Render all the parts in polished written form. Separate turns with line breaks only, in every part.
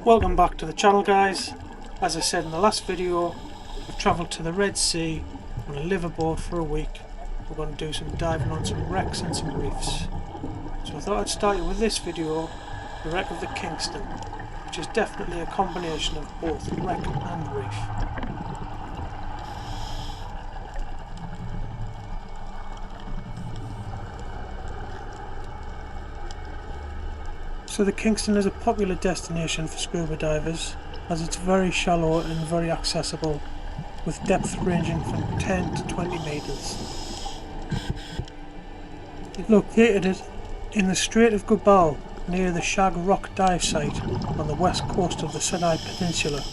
Welcome back to the channel, guys. As I said in the last video, I've travelled to the Red Sea on a liveaboard for a week. We're going to do some diving on some wrecks and some reefs. So I thought I'd start you with this video, the wreck of the Kingston, which is definitely a combination of both wreck and reef. So the Kingston is a popular destination for scuba divers, as it's very shallow and very accessible, with depth ranging from 10 to 20 metres. It's located in the Strait of Gubal, near the Shag Rock dive site on the west coast of the Sinai Peninsula.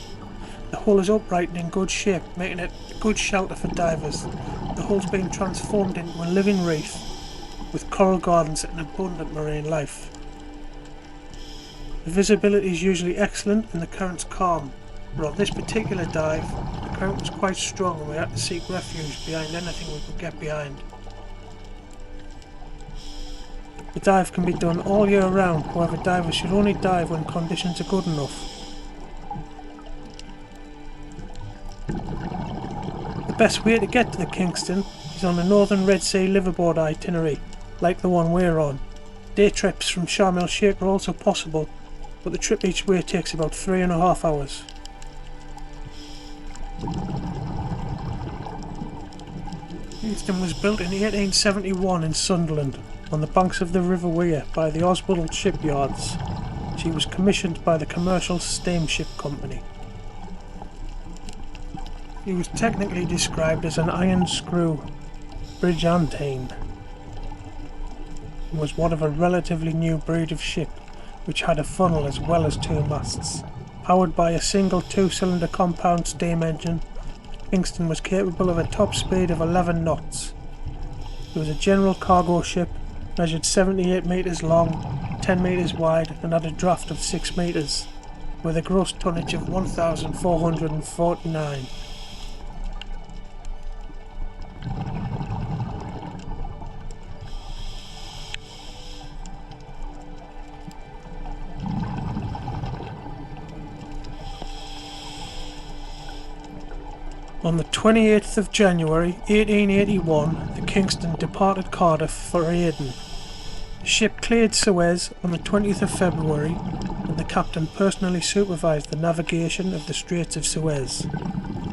The hull is upright and in good shape, making it a good shelter for divers. The hull's been transformed into a living reef, with coral gardens and abundant marine life. The visibility is usually excellent and the current's calm, but on this particular dive the current was quite strong and we had to seek refuge behind anything we could get behind. The dive can be done all year round, however divers should only dive when conditions are good enough. The best way to get to the Kingston is on the Northern Red Sea liveaboard itinerary, like the one we're on. Day trips from Sharm el Sheikh are also possible, but the trip each way takes about 3.5 hours. Kingston was built in 1871 in Sunderland, on the banks of the River Wear by the Oswald shipyards. She was commissioned by the Commercial Steamship Company. She was technically described as an iron screw brigantine, and was one of a relatively new breed of ship, which had a funnel as well as 2 masts. Powered by a single 2-cylinder compound steam engine, Kingston was capable of a top speed of 11 knots. It was a general cargo ship, measured 78 metres long, 10 metres wide and had a draft of 6 metres, with a gross tonnage of 1,449. On the 28th of January 1881, the Kingston departed Cardiff for Aden. The ship cleared Suez on the 20th of February, and the captain personally supervised the navigation of the Straits of Suez.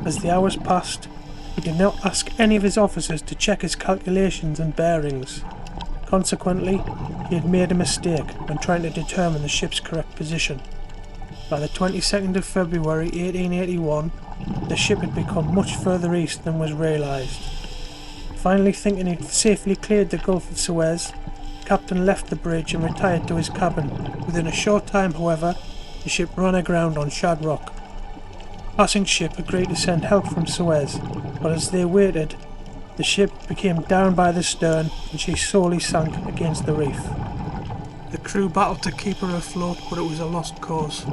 As the hours passed, he did not ask any of his officers to check his calculations and bearings. Consequently, he had made a mistake when trying to determine the ship's correct position. By the 22nd of February 1881, the ship had become much further east than was realised. Finally thinking he'd safely cleared the Gulf of Suez, the captain left the bridge and retired to his cabin. Within a short time, however, the ship ran aground on Shag Rock. The passing ship agreed to send help from Suez, but as they waited, the ship became down by the stern and she slowly sank against the reef. The crew battled to keep her afloat, but it was a lost cause.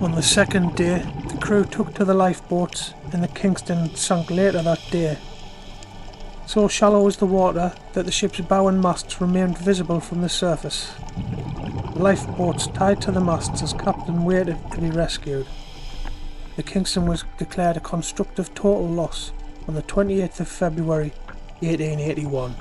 On the second day, the crew took to the lifeboats and the Kingston sank later that day. So shallow was the water that the ship's bow and masts remained visible from the surface. The lifeboats tied to the masts as captain waited to be rescued. The Kingston was declared a constructive total loss on the 28th of February 1881.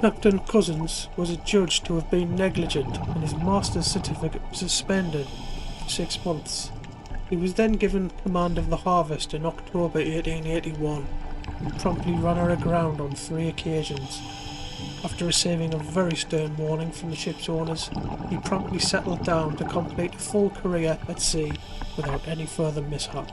Captain Cousins was adjudged to have been negligent and his master's certificate was suspended for 6 months. He was then given command of the Harvest in October 1881 and promptly ran her aground on 3 occasions. After receiving a very stern warning from the ship's owners, he promptly settled down to complete a full career at sea without any further mishap.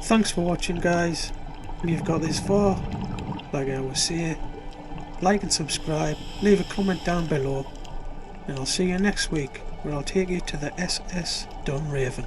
Thanks for watching, guys. If you've got this far, like I always say, like and subscribe, leave a comment down below, and I'll see you next week where I'll take you to the SS Dunraven.